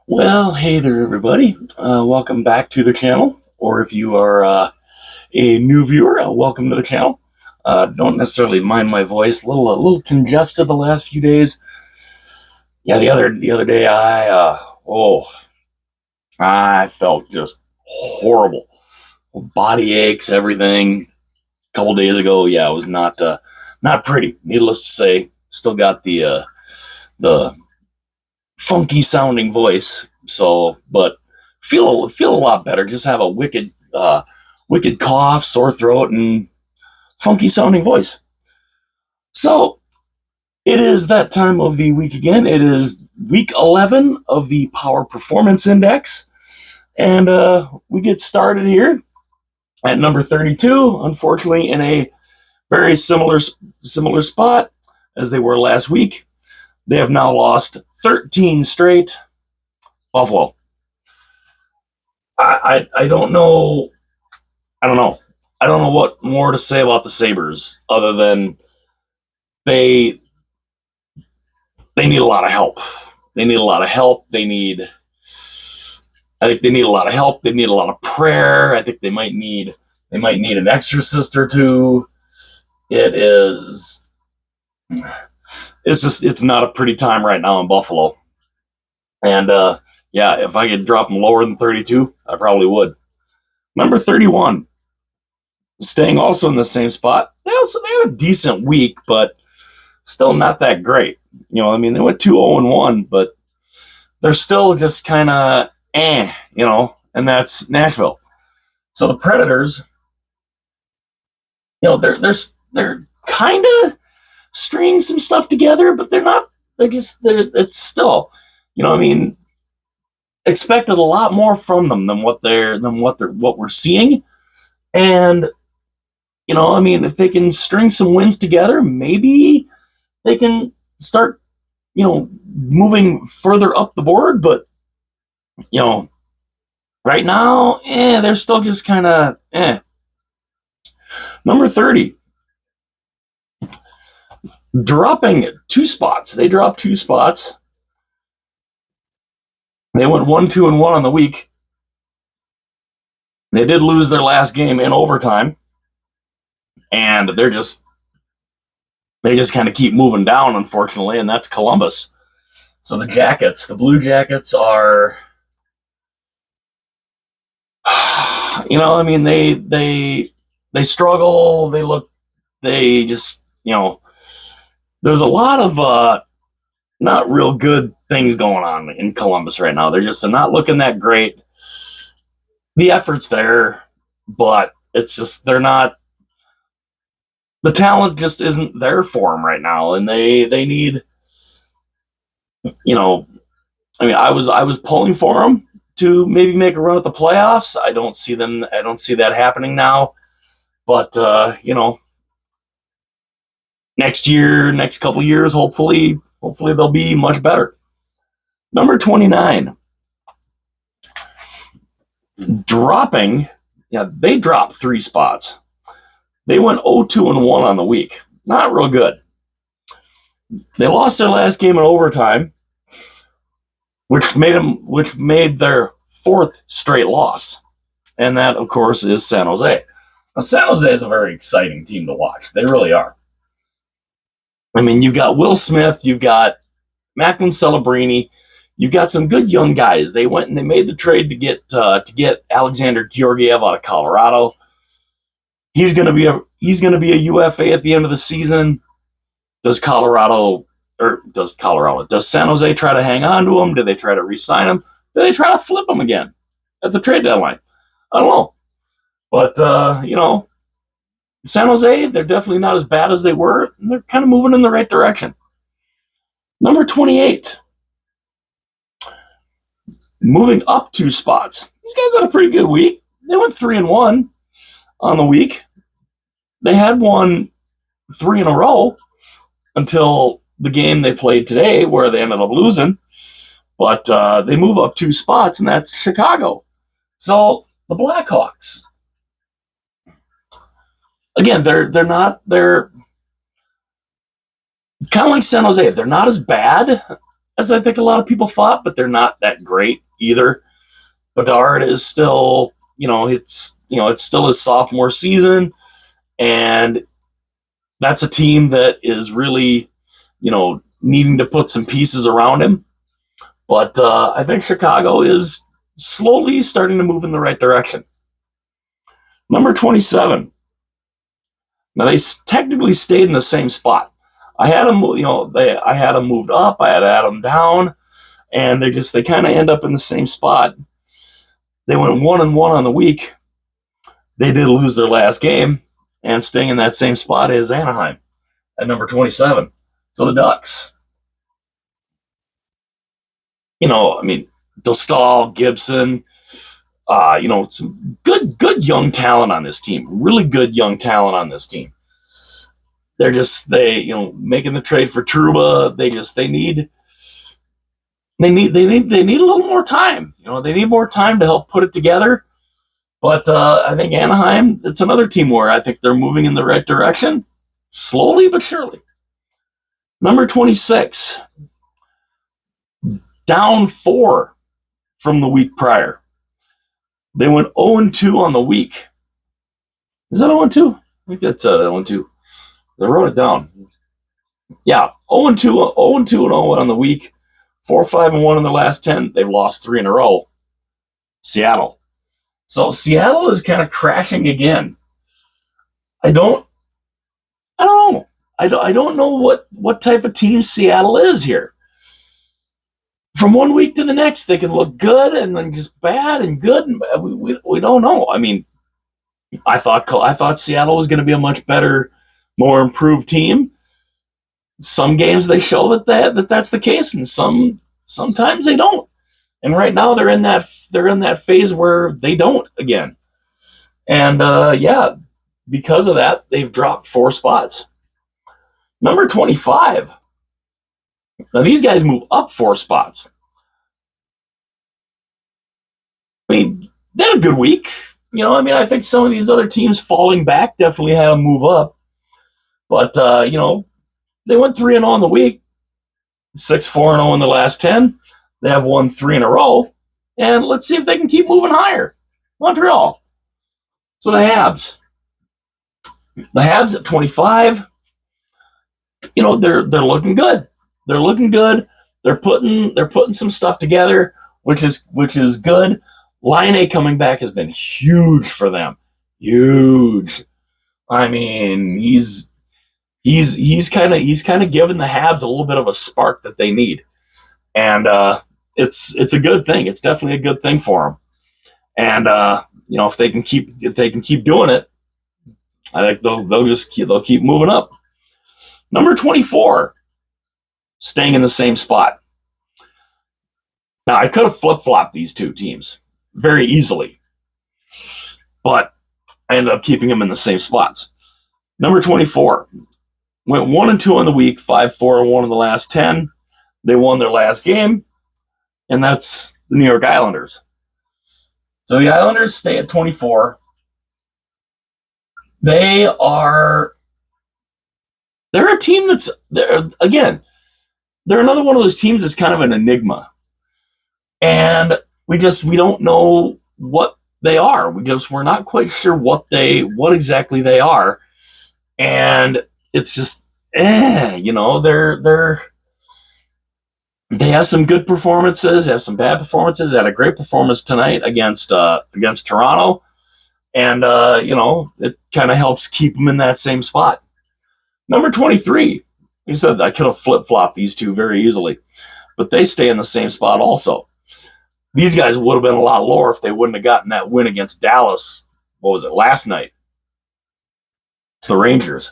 Well, hey there, everybody. Welcome back to the channel. Or if you are a new viewer, welcome to the channel. Don't necessarily mind my voice. A little congested the last few days. Yeah, the other day, I felt just horrible. Body aches, everything. A couple days ago, yeah, it was not pretty. Needless to say, still got the funky sounding voice. So, but feel a lot better. Just have a wicked cough, sore throat, and funky sounding voice. So it is that time of the week again. It is week 11 of the Power Performance Index, and we get started here at number 32. Unfortunately, in a very similar spot as they were last week. They have now lost 13 straight. Buffalo. I don't know. I don't know. I don't know what more to say about the Sabres other than they they need a lot of help. They need a lot of help. I think they need a lot of help. They need a lot of prayer. I think they might need an exorcist or two. It is it's not a pretty time right now in Buffalo. And yeah, if I could drop them lower than 32, I probably would. Number 31, staying also in the same spot. They had a decent week, but still not that great. I mean, they went 2-0-1, but they're still just kind of and that's Nashville. So the Predators, they're kind of stringing some stuff together, but they're not. It's still, I mean, expected a lot more from them than what we're seeing, and I mean, if they can string some wins together, maybe they can start, moving further up the board. But you know, right now, they're still just kind of Number 30, dropping 2 spots. They dropped 2 spots. They went 1-2-1 on the week. They did lose their last game in overtime, and they just kind of keep moving down, unfortunately, and that's Columbus. So the Blue Jackets are, I mean, they struggle. They just, there's a lot of not real good things going on in Columbus right now. They're not looking that great. The effort's there, but it's just they're not. The talent just isn't there for them right now, and they need. I mean, I was pulling for them to maybe make a run at the playoffs. I don't see that happening now. But next year, next couple years, hopefully they'll be much better. Number 29, dropping. Yeah, they dropped 3 spots. They went 0-2-1 on the week. Not real good. They lost their last game in overtime, which made their 4th straight loss, and that, of course, is San Jose. Now, San Jose is a very exciting team to watch. They really are. I mean, you've got Will Smith, you've got Macklin Celebrini, you've got some good young guys. They went and they made the trade to get Alexander Georgiev out of Colorado. He's going to be a UFA at the end of the season. Does San Jose try to hang on to him? Do they try to re-sign him? Do they try to flip him again at the trade deadline? I don't know. But San Jose, they're definitely not as bad as they were. They're kind of moving in the right direction. Number 28, moving up 2 spots. These guys had a pretty good week. They went 3-1 on the week. They had won 3 in a row until the game they played today, where they ended up losing. But they move up 2 spots, and that's Chicago. So the Blackhawks, again, they're kind of like San Jose. They're not as bad, as I think a lot of people thought, but they're not that great either. Bedard is still, it's still his sophomore season, and that's a team that is really, needing to put some pieces around him. But I think Chicago is slowly starting to move in the right direction. Number 27. Now they technically stayed in the same spot. I had them, I had them moved up. I had them down, and they kind of end up in the same spot. They went 1-1 on the week. They did lose their last game, and staying in that same spot is Anaheim at number 27. So the Ducks. Dostal, Gibson, some good young talent on this team. Really good young talent on this team. They're making the trade for Trouba. They need a little more time. They need more time to help put it together. But I think Anaheim, it's another team where I think they're moving in the right direction, slowly but surely. Number 26, down 4 from the week prior. They went 0-2 on the week. Is that 0-2? I think that's 0-2. I wrote it down. Yeah, 0-2 on the week. 4-5-1 in the last 10. They've lost 3 in a row. Seattle. So Seattle is kind of crashing again. I don't know. I don't know what type of team Seattle is here. From one week to the next, they can look good and then just bad and good. And we don't know. I mean, I thought Seattle was going to be a much better, more improved team. Some games they show that's the case, and sometimes they don't. And right now they're in that phase where they don't again. And because of that, they've dropped 4 spots. Number 25. Now these guys move up 4 spots. I mean, they had a good week. I think some of these other teams falling back definitely had them move up. But, they went 3-0 on the week, 6-4-0 in the last 10. They have won 3 in a row. And let's see if they can keep moving higher. Montreal. So the Habs. The Habs at 25. They're looking good. They're looking good. They're putting some stuff together, which is good. Laine coming back has been huge for them. Huge. I mean, he's kind of given the Habs a little bit of a spark that they need, and it's a good thing. It's definitely a good thing for them. And if they can keep doing it, I think they'll keep moving up. Number 24, staying in the same spot. Now I could have flip-flopped these two teams very easily, but I ended up keeping them in the same spots. Number 24 went 1-2 on the week, 5-4-1 in the last 10. They won their last game, and that's the New York Islanders. So the Islanders stay at 24. They're a team they're another one of those teams that's kind of an enigma. And we don't know what they are. We're not quite sure what exactly they are. And it's just, they have some good performances, they have some bad performances. They had a great performance tonight against Toronto. And, it kind of helps keep them in that same spot. Number 23, like I said, I could have flip-flopped these two very easily, but they stay in the same spot also. These guys would have been a lot lower if they wouldn't have gotten that win against Dallas. What was it, last night? It's the Rangers.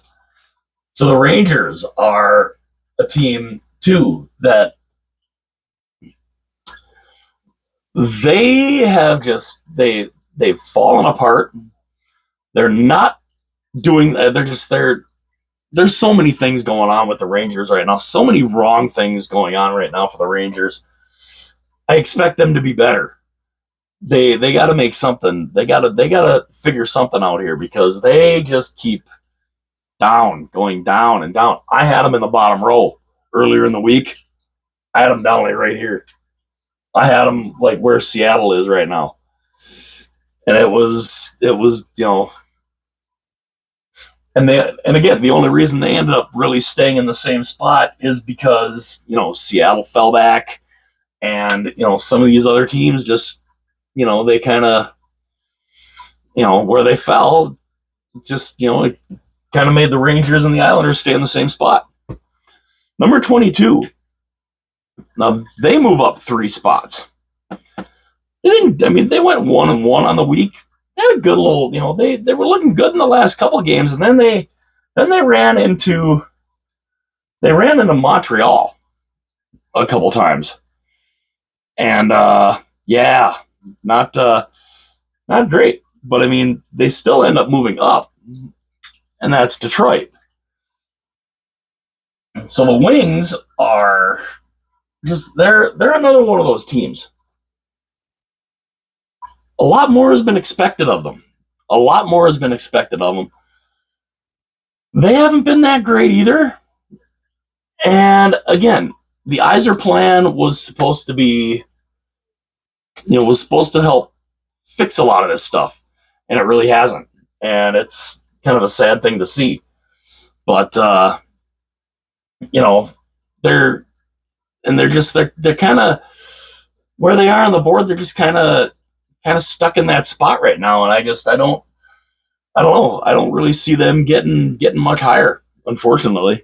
So the Rangers are a team, too, that they've fallen apart. They're not doing, there's so many things going on with the Rangers right now. So many wrong things going on right now for the Rangers. I expect them to be better. They got to make something. They got to figure something out here, because they just keep going down and down. I had them in the bottom row earlier in the week. I had them down like right here. I had them like where Seattle is right now, and it was and again, the only reason they ended up really staying in the same spot is because Seattle fell back, and some of these other teams just they kind of where they fell, just it kind of made the Rangers and the Islanders stay in the same spot. Number 22. Now they move up 3 spots. They didn't. I mean, they went 1-1 on the week. They had a good little. They were looking good in the last couple of games, and then they ran into Montreal a couple times, and yeah, not great. But I mean, they still end up moving up, and that's Detroit. So the Wings are just they're another one of those teams. A lot more has been expected of them. They haven't been that great either. And again, the Yzer plan was supposed to be, was supposed to help fix a lot of this stuff, and it really hasn't. And it's kind of a sad thing to see. But they're kind of where they are on the board. They're just kind of stuck in that spot right now, and I don't know. I don't really see them getting much higher, unfortunately.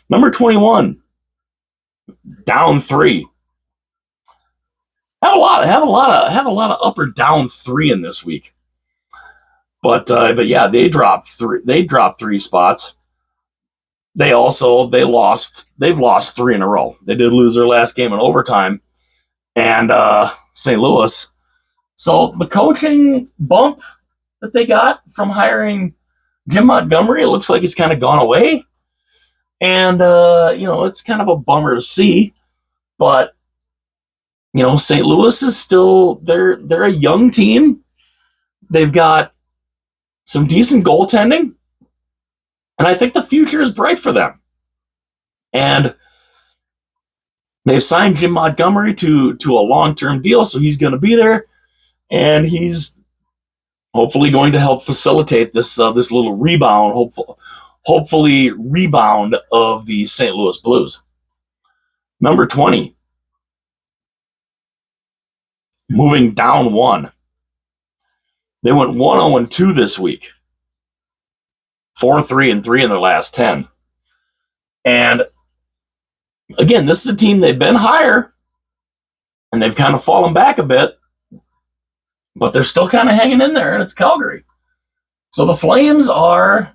Number 21, down 3. Have a lot of up or down 3 in this week. But yeah, they dropped 3. They dropped 3 spots. They've lost 3 in a row. They did lose their last game in overtime, and St. Louis. So the coaching bump that they got from hiring Jim Montgomery, it looks like it's kind of gone away. And, it's kind of a bummer to see. But, St. Louis is still, they're a young team. They've got some decent goaltending. And I think the future is bright for them. And they've signed Jim Montgomery to a long-term deal, so he's going to be there. And he's hopefully going to help facilitate this little rebound, hopefully rebound of the St. Louis Blues. Number 20, moving down 1. They went 1-0-2 this week. 4-3-3 in their last 10. And again, this is a team they've been higher, and they've kind of fallen back a bit, but they're still kind of hanging in there, and it's Calgary. So the Flames are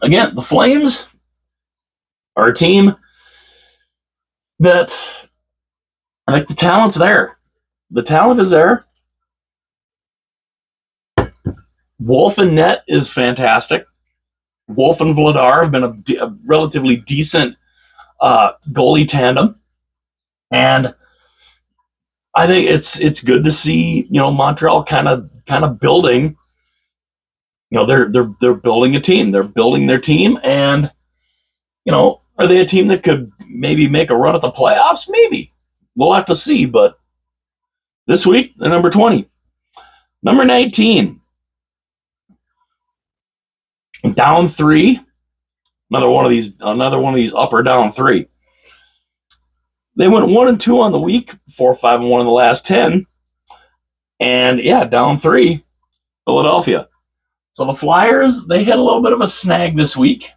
a team that I think the talent's there. The talent is there. Wolf and Net is fantastic. Wolf and Vladar have been a relatively decent goalie tandem, and I think it's good to see Montreal kind of building. They're building a team. They're building their team, and are they a team that could maybe make a run at the playoffs? Maybe. We'll have to see. But this week they're number 20. Number 19, down 3. Another one of these up or down 3. They went 1-2 on the week, 4-5-1 in the last 10, and yeah, down 3. Philadelphia. So the Flyers, they hit a little bit of a snag this week,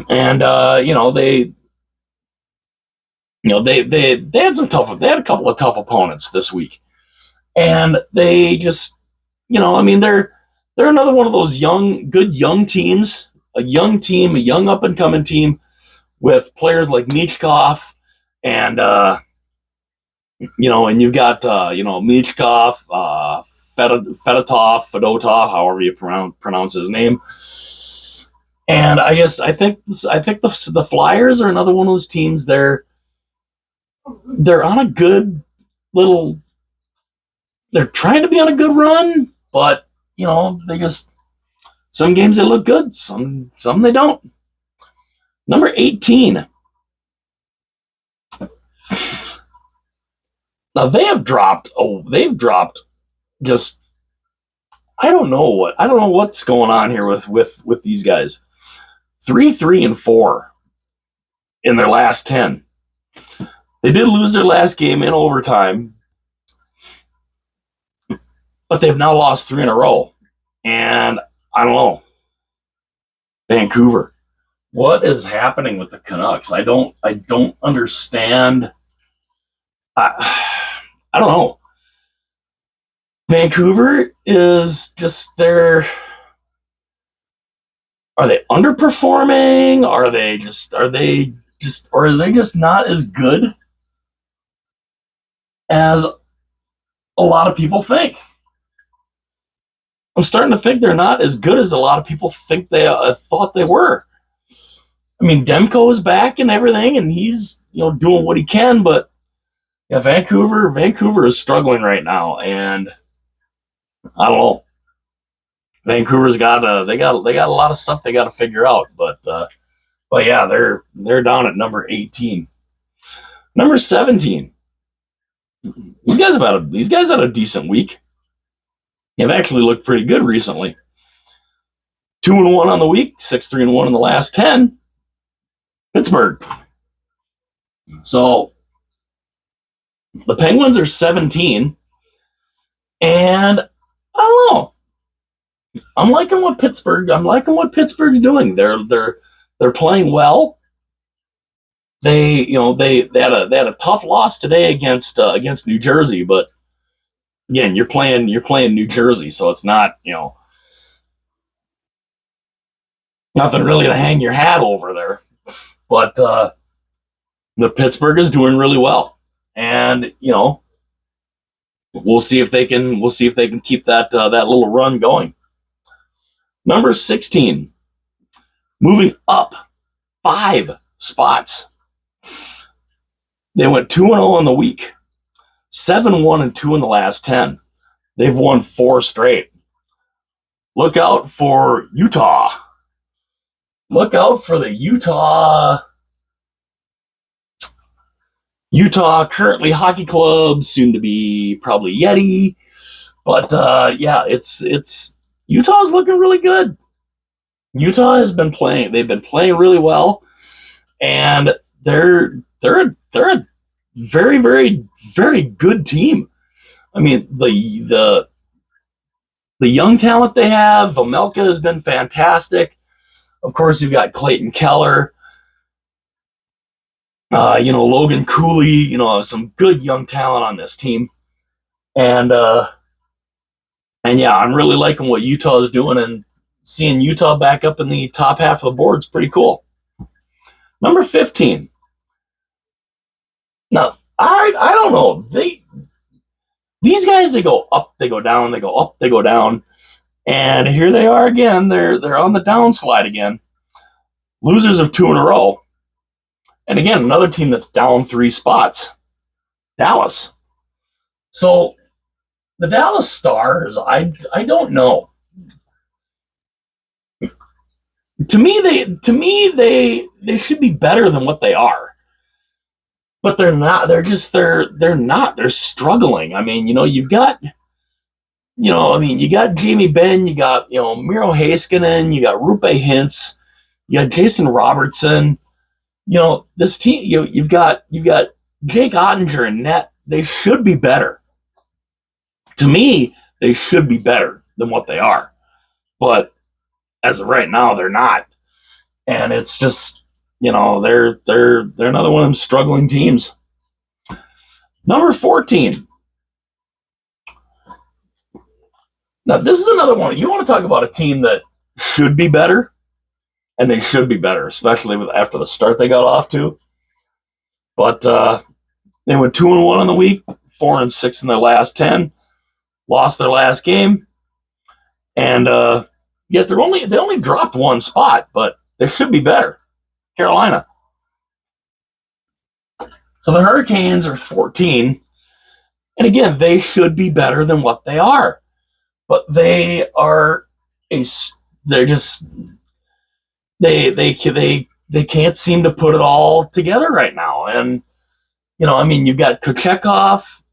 and they had a couple of tough opponents this week, and they just they're another one of those good young teams, a young up and coming team with players like Michkov and and you've got Michkov, Fedotov, however you pronounce his name. And I think the Flyers are another one of those teams. They're on a good little. They're trying to be on a good run, but they just some games they look good, some they don't. Number 18. Now they've dropped just I don't know what's going on here with these guys. 3-3-4 in their last 10. They did lose their last game in overtime, but they've now lost 3 in a row. And I don't know. Vancouver. What is happening with the Canucks? I don't understand. I don't know. Vancouver is just are they underperforming? Are they just not as good as a lot of people think? I'm starting to think they're not as good as a lot of people think they thought they were. I mean, Demko is back and everything, and he's doing what he can, but yeah, Vancouver is struggling right now, and I don't know. Vancouver's got they got a lot of stuff they got to figure out, but yeah, they're down at number 18. Number 17. These guys had a decent week. They've actually looked pretty good recently. 2-1 on the week, 6-3-1 in the last 10. Pittsburgh. So the Penguins are 17, and I don't know. I'm liking what Pittsburgh's doing. They're playing well. They had a tough loss today against New Jersey, but again, you're playing New Jersey, so it's not nothing really to hang your hat over there. But the Pittsburgh is doing really well, and we'll see if they can keep that little run going. Number 16, moving up 5 spots. They went 2-0 on the week, 7-1-2 in the last 10. They've won 4 straight. Look out for Utah. Look out for the Utah currently hockey club, soon to be probably Yeti. But yeah, it's Utah's looking really good. Utah has been playing. They've been playing really well, and they're a very, very, very good team. I mean, the young talent they have, Vejmelka has been fantastic. Of course, you've got Clayton Keller, Logan Cooley, some good young talent on this team. And yeah, I'm really liking what Utah is doing, and seeing Utah back up in the top half of the board is pretty cool. Number 15. Now, I don't know. These guys, they go up, they go down, they go up, they go down. And here they are again. They're on the downslide again. Losers of 2 in a row. And again, another team that's down 3 spots. Dallas. So the Dallas Stars, I don't know. To me they should be better than what they are. But they're not. They're not. They're struggling. I mean, you've got you got Jamie Benn, you got Miro Heiskanen, you got Rupe Hintz, you got Jason Robertson. This team. You've got Jake Ottinger and net. They should be better. To me, they should be better than what they are. But as of right now, they're not. And it's just they're another one of them struggling teams. Number 14. Now, this is another one. You want to talk about a team that should be better, and they should be better, especially after the start they got off to. But they went 2-1 on the week, 4-6 in their last 10, lost their last game, and yet they only dropped 1 spot, but they should be better. Carolina. So the Hurricanes are 14, and again, they should be better than what they are. But they are they they can't seem to put it all together right now. And, you've got Kochetkov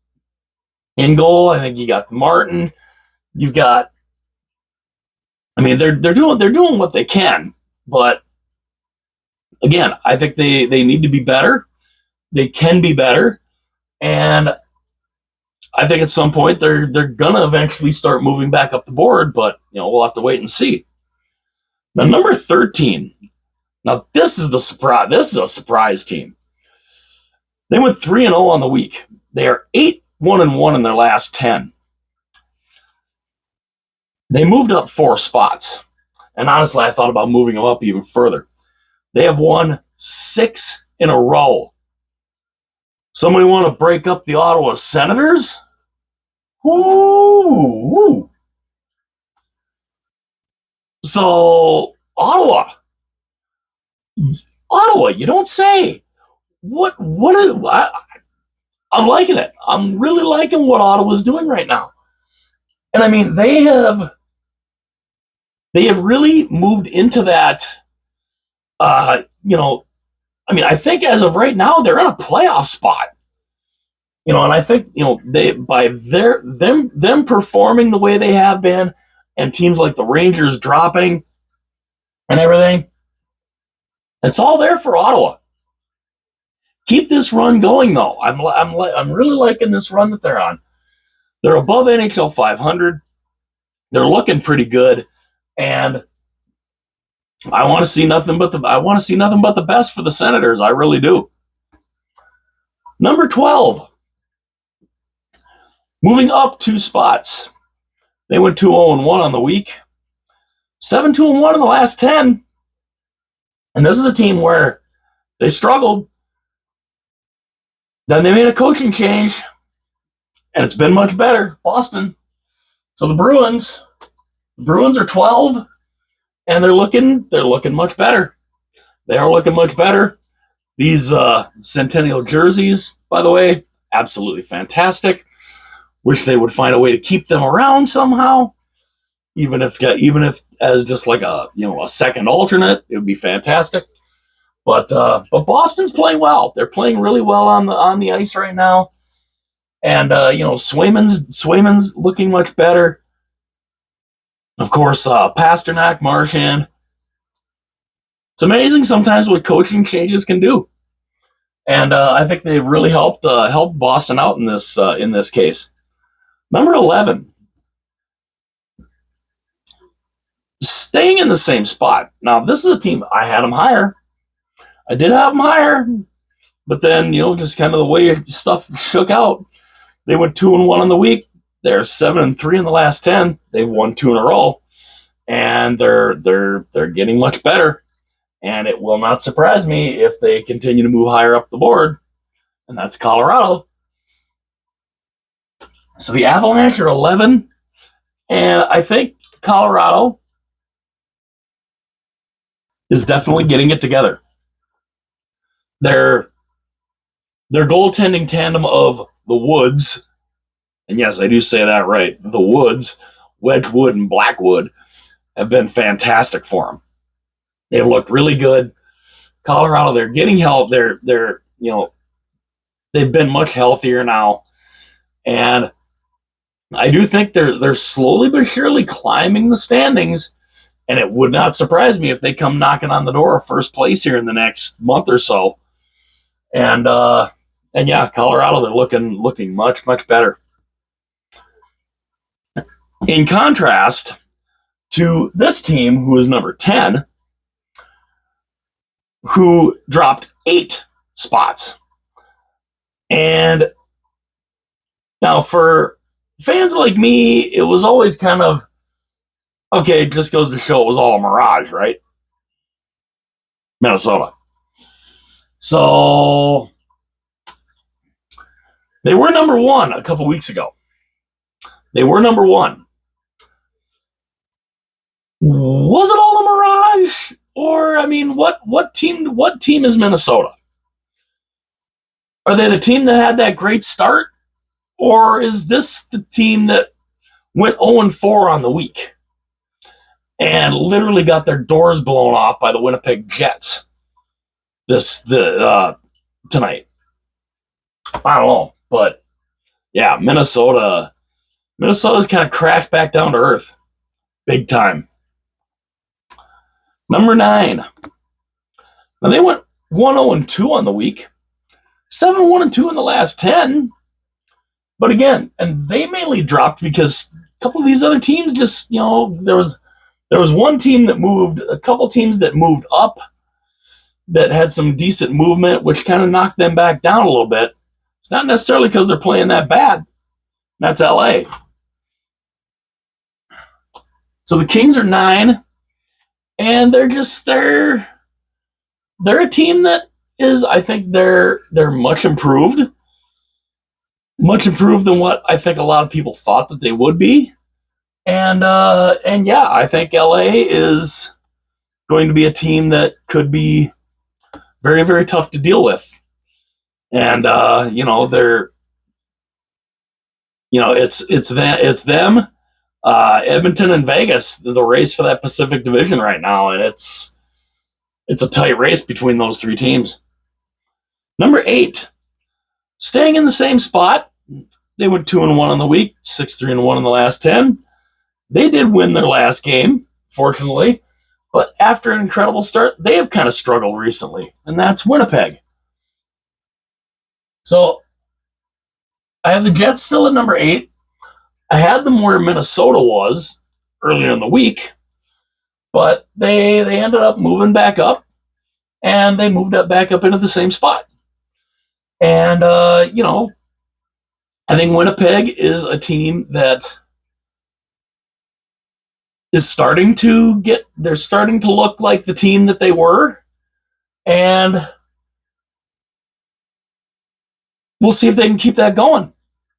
in goal. I think you got Martin. You've got, they're doing what they can, but again, I think they need to be better. They can be better, and I think at some point they're gonna eventually start moving back up the board. But we'll have to wait and see. Now, number 13. Now, this is the surprise. This is a surprise team. They went 3-0 on the week. They are 8-1-1 in their last 10. They moved up 4 spots. And honestly, I thought about moving them up even further. They have won 6 in a row. Somebody want to break up the Ottawa Senators? Ooh. So, Ottawa, you don't say. I'm liking it. I'm really liking what Ottawa's doing right now. And they have really moved into that, I think as of right now, they're in a playoff spot. And I think, they, by them performing the way they have been, and teams like the Rangers dropping and everything, it's all there for Ottawa. Keep this run going, though. I'm really liking this run that they're on. They're above NHL 500. They're looking pretty good, and I want to see nothing but the best for the Senators. I really do. Number 12. Moving up 2 spots. They went 2-0-1 on the week. 7-2-1 in the last 10. And this is a team where they struggled. Then they made a coaching change, and it's been much better. Boston. So the Bruins are 12, and they're looking much better. They are looking much better. These Centennial jerseys, by the way, absolutely fantastic. Wish they would find a way to keep them around somehow, even if as just like a second alternate, it would be fantastic. But Boston's playing well. They're playing really well on the ice right now, and Swayman's looking much better. Of course, Pasternak, Marchand. It's amazing sometimes what coaching changes can do, and I think they've really helped Boston out in this case. Number 11, staying in the same spot. Now, this is a team I had them higher. I did have them higher, but then just kind of the way stuff shook out. They went 2-1 on the week. They're 7-3 in the last 10. They've won 2 in a row, and they're getting much better. And it will not surprise me if they continue to move higher up the board, and that's Colorado. So the Avalanche are 11, and I think Colorado is definitely getting it together. Their goaltending tandem of the Woods, and yes, I do say that right, the Woods, Wedgwood and Blackwood, have been fantastic for them. They've looked really good. Colorado, they're getting help. They've been much healthier now, and I do think they're slowly but surely climbing the standings, and it would not surprise me if they come knocking on the door of first place here in the next month or so. And yeah, Colorado, they're looking much, much better. In contrast to this team, who is number 10, who dropped 8 spots. And now for fans like me, it was always kind of, okay, it just goes to show it was all a mirage, right? Minnesota. So they were number 1 a couple weeks ago. They were number 1. Was it all a mirage? Or, what team is Minnesota? Are they the team that had that great start? Or is this the team that went 0-4 on the week and literally got their doors blown off by the Winnipeg Jets? tonight. I don't know, but yeah, Minnesota's kind of crashed back down to earth, big time. Number 9. Now they went 1-0-2 on the week, 7-1-2 in the last 10. But again, and they mainly dropped because a couple of these other teams just, there was one team that moved, a couple teams that moved up that had some decent movement, which kind of knocked them back down a little bit. It's not necessarily because they're playing that bad. That's LA. So the Kings are 9, and they're a team that is, I think they're much improved than what I think a lot of people thought that they would be. And yeah, I think LA is going to be a team that could be very, very tough to deal with. And it's them, Edmonton and Vegas, the race for that Pacific Division right now, and it's a tight race between those three teams. Number 8, staying in the same spot. They went 2-1 on the week, 6-3-1 in the last 10. They did win their last game, fortunately, but after an incredible start, they have kind of struggled recently, and that's Winnipeg. So I have the Jets still at number 8. I had them where Minnesota was earlier in the week, but they ended up moving back up, and they moved up back up into the same spot. And, I think Winnipeg is a team that is starting to look like the team that they were. And we'll see if they can keep that going.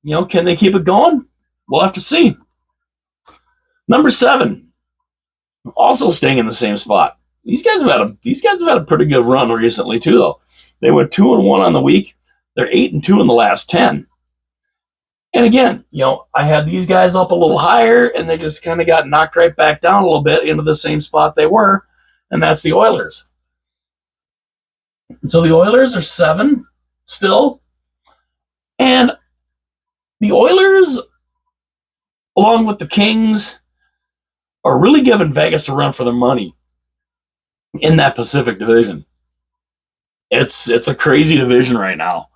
Can they keep it going? We'll have to see. Number 7, also staying in the same spot. These guys have had a pretty good run recently too, though. They went 2-1 on the week. They're 8-2 in the last 10. And again, I had these guys up a little higher, and they just kind of got knocked right back down a little bit into the same spot they were, and that's the Oilers. And so the Oilers are 7 still, and the Oilers, along with the Kings, are really giving Vegas a run for their money in that Pacific Division. It's a crazy division right now.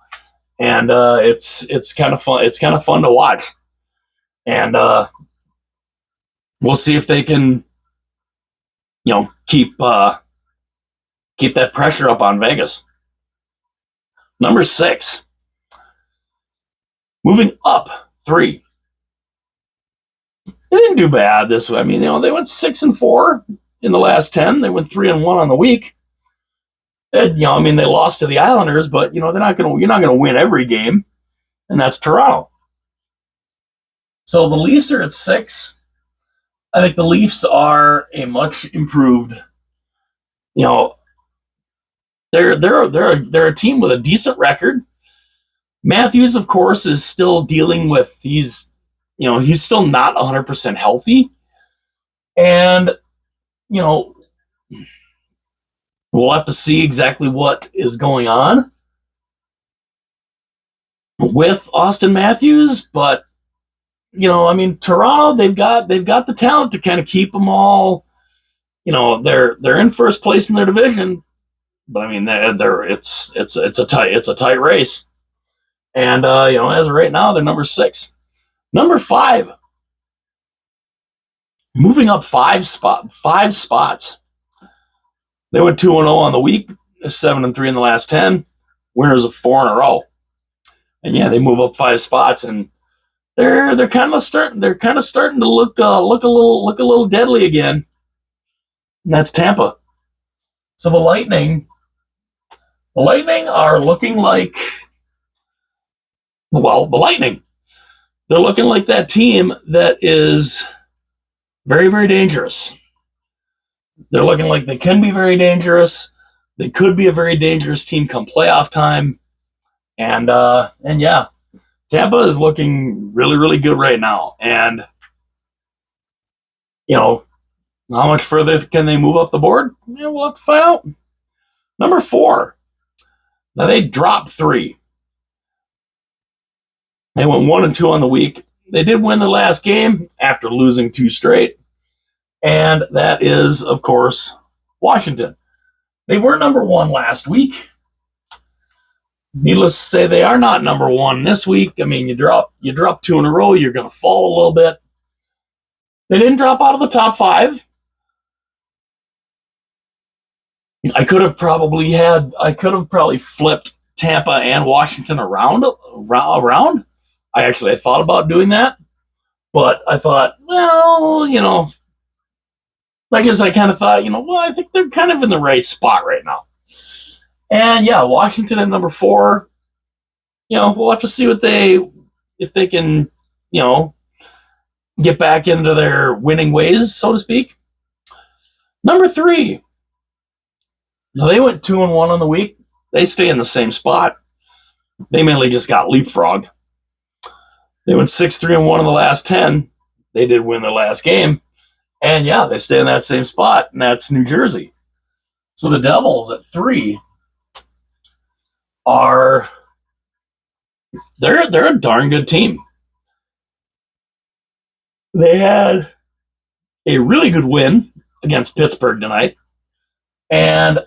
And it's kind of fun. It's kind of fun to watch, and we'll see if they can, keep that pressure up on Vegas. Number 6, moving up 3. They didn't do bad this way. I mean, they went 6-4 in the last 10. They went 3-1 on the week. And, they lost to the Islanders, but you're not going to win every game, and that's Toronto. So the Leafs are at 6. I think the Leafs are a much improved. They're a team with a decent record. Matthews, of course, is still dealing with he's still not 100% healthy, and we'll have to see exactly what is going on with Austin Matthews, but Toronto, they've got the talent to kind of keep them all. They're in first place in their division, but it's a tight race, and as of right now, they're number 6. Number 5, moving up 5 spots. They went 2-0 on the week, 7-3 in the last 10. Winners of 4 in a row, and yeah, they move up 5 spots, and they're kind of starting to look a little deadly again. And that's Tampa. So the Lightning are looking like, the Lightning. They're looking like that team that is very, very dangerous. They're looking like they can be very dangerous. They could be a very dangerous team come playoff time. And yeah, Tampa is looking really, really good right now. And, how much further can they move up the board? Yeah, we'll have to find out. Number 4, Now they dropped 3. They went 1-2 on the week. They did win the last game after losing 2 straight. And that is, of course, Washington. They were number 1 last week. Needless to say, they are not number 1 this week. I mean, you drop 2 in a row, you're going to fall a little bit. They didn't drop out of the top 5. I could have probably flipped Tampa and Washington around. I thought about doing that, but I thought, well, I guess I kind of thought, I think they're kind of in the right spot right now. And yeah, Washington at number 4. We'll have to see if they can, get back into their winning ways, so to speak. Number 3. Now they went 2-1 on the week. They stay in the same spot. They mainly just got leapfrogged. They went 6-3-1 in the last 10. They did win the last game. And yeah, they stay in that same spot, and that's New Jersey. So the Devils at 3 they're a darn good team. They had a really good win against Pittsburgh tonight. And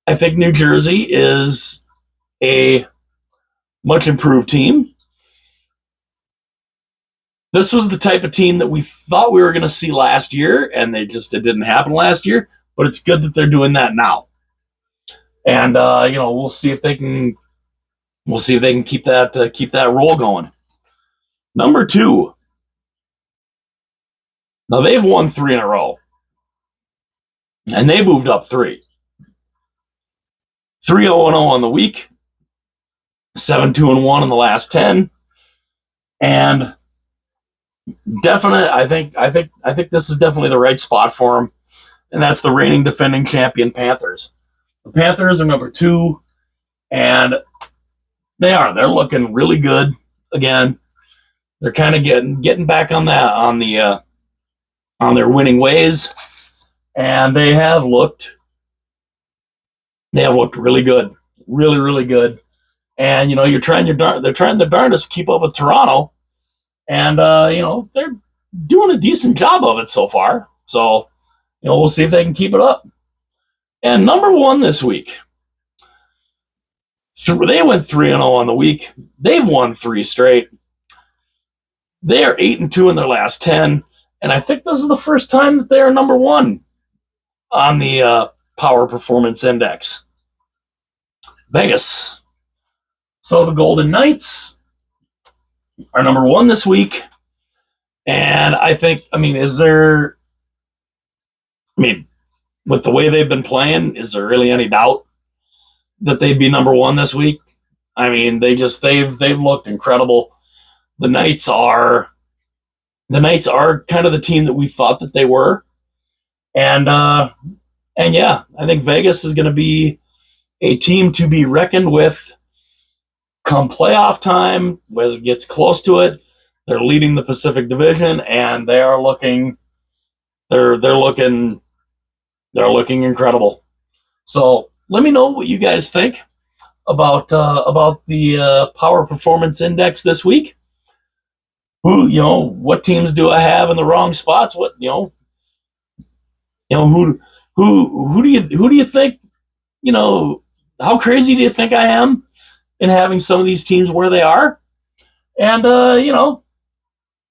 I think New Jersey is a much improved team. This was the type of team that we thought we were going to see last year, and it didn't happen last year. But it's good that they're doing that now. And we'll see if they can keep that roll going. Number 2. Now they've won 3 in a row, and they moved up 3. 3-0-0 on the week, 7-2-1 in the last 10, and I think this is definitely the right spot for them, and that's the reigning defending champion Panthers. The Panthers are number 2, and they're looking really good again. They're kind of getting back on their winning ways, and they have looked really good, really, really good. And they're trying their darndest to keep up with Toronto, and they're doing a decent job of it so far. So we'll see if they can keep it up. And number 1 this week, they went 3-0 on the week. They've won 3 straight. They are 8-2 in their last 10, and I think this is the first time that they are number 1 on the Power Performance Index. Vegas. So the Golden Knights are number 1 this week, and with the way they've been playing, is there really any doubt that they'd be number 1 this week? I mean, they've looked incredible. The Knights are kind of the team that we thought that they were, and yeah, I think Vegas is going to be a team to be reckoned with come playoff time. As it gets close to it, they're leading the Pacific Division, and they're looking incredible. So let me know what you guys think about the Power Performance Index this week. What teams do I have in the wrong spots? Who do you think? How crazy do you think I am in having some of these teams where they are? And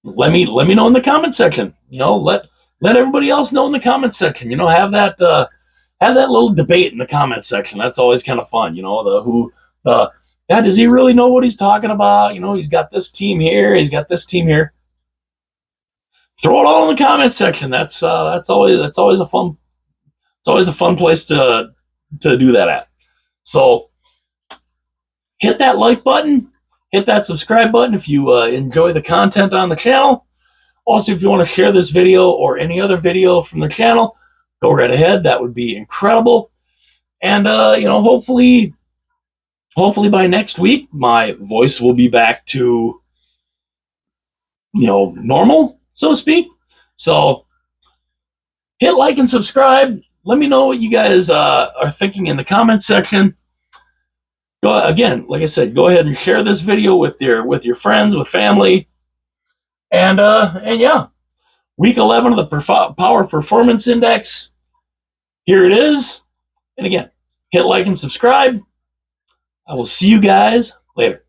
let me know in the comment section. Let everybody else know in the comment section. Have that little debate in the comment section. That's always kind of fun. Does he really know what he's talking about? He's got this team here. He's got this team here. Throw it all in the comment section. That's always a fun place to do that at. So hit that like button, hit that subscribe button if you enjoy the content on the channel. Also, if you want to share this video or any other video from the channel, go right ahead. That would be incredible. And hopefully by next week, my voice will be back to normal, so to speak. So hit like and subscribe. Let me know what you guys are thinking in the comments section. go again, like I said, go ahead and share this video with your friends, with family, and yeah, week 11 of the Power Performance Index. Here it is. And again, hit like and subscribe. I will see you guys later.